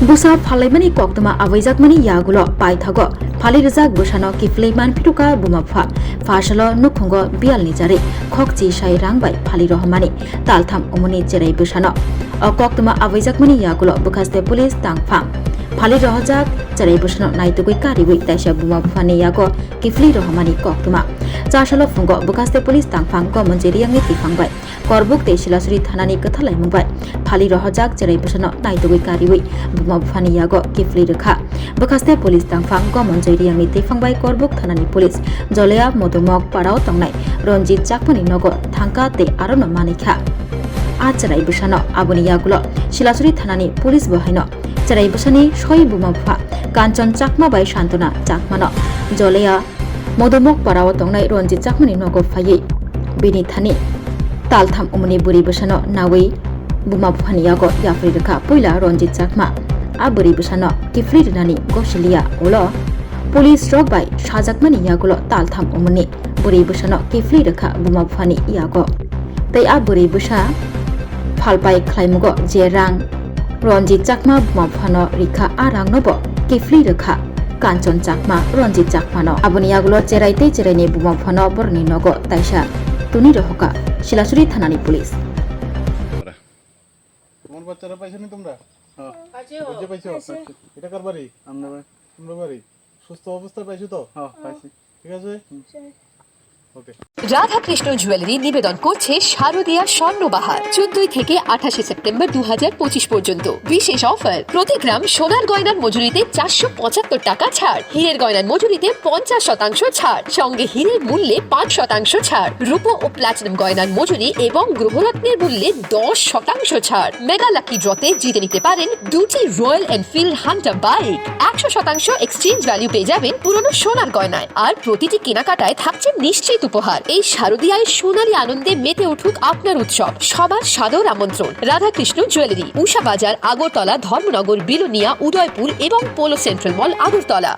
Bwsa Phalnai koktoma awaijak yagulo paithago Phalirjak Bwsano Kiphilwi Pituka Buma-Bupha Fashalo Nukhungo Bial Nijare Khokchi Shai Rangbai Phalirohmani Taltham Umuni Jerai Bwsano koktoma awaijak yagulo Bukaste Police Tangphang Phalirohjak Jerai Bwsano Naitugui Kariwi Taisha Buma-Bupha yago Kiphilwi koktoma Chashalo Fungo Bukaste Police Tangphang Gamanjoy Reang Tifangbai Korbuk te Silasuri Thanani Kathalai Mungbai Phalirohjak Jerai Bwsano Naitugui Kariwi Buma-Bupha yago Kiphilwi Bukaste Police Tangphang Gamanjoy Reang Tifangbai Korbuk Thanani Police Jolea Modumok Parao Tongnai Ronjit Chakmani Nogo Thangka te Arono Manikha Jerai Bwsano Aboni yagulo Silasuri Thanani Police Bahaino Jerai Bwsani Shoi Buma-Bupha Kanchon Chakmabai Shantona Chakmano Jolea Modumok Parao Tongnai Ronjit Chakmani Nogo Phai Bini Thani Taltham Umuni Buri Bwsano Nawi Buma-Bupha yago Yafri Rwikha Poila Ronjit Chakma Buri Bwsano Kiphilwi nani Gosilia Ulo Police Rangbai Sajakmani yagulo Taltham Umuni Buri Bwsano Kiphilwi Buma-Bupha yago Tei Buri Bwsa Phalpai Khlaimugo je Reang Ronjit Chakma Buma-Bupha Rwikha Rangnobo Kiphilwi Kanchon Chakma Ronjit Chakmano Aboni yagulo Jeraite Jeraini Buma-Bupha Borni Nogo Taisha Tuni Rohoka Silasuri Thanani Police তোমার বাচ্চারা পাইছো নি তোমরা? হ্যাঁ বুঝে পাইছো? এটা কার বাড়ি? আমরা বাড়ি সুস্থ অবস্থায় পাইছো তো? হ্যাঁ পাইছি। ঠিক আছে? ওকে। রাধাকৃষ্ণ জুয়েলারি নিবেদন করছে শারদীয়া স্বর্ণবাহার 14 থেকে 28 সেপ্টেম্বর 2025 পর্যন্ত বিশেষ অফার প্রতি গ্রাম সোনার গয়নার মজুরিতে 475 টাকা ছাড় হীরের গয়নার মজুরিতে 50% ছাড় সঙ্গে হীরের মূল্যে 5% ছাড় রূপো ও প্লাটিনাম গয়নার মজুরি এবং গ্রহরত্নের মূল্যে 10% ছাড় মেগা লাকি ড্রতে জিতে নিতে পারেন দুটি royal Enfield Hunter bike 100% exchange value পেয়ে যাবেন পুরনো সোনার গয়নায় আর প্রতিটি কেনাকাটায় থাকছে নিশ্চিত উপহার এই শারদীয়ায় সোনালী আনন্দে মেতে উঠুক আপনার উৎসব সবার সাদর আমন্ত্রণ রাধাকৃষ্ণ জুয়েলারি উষা বাজার আগরতলা ধর্মনগর বিলোনিয়া উদয়পুর এবং পোলো সেন্ট্রাল মল আগরতলা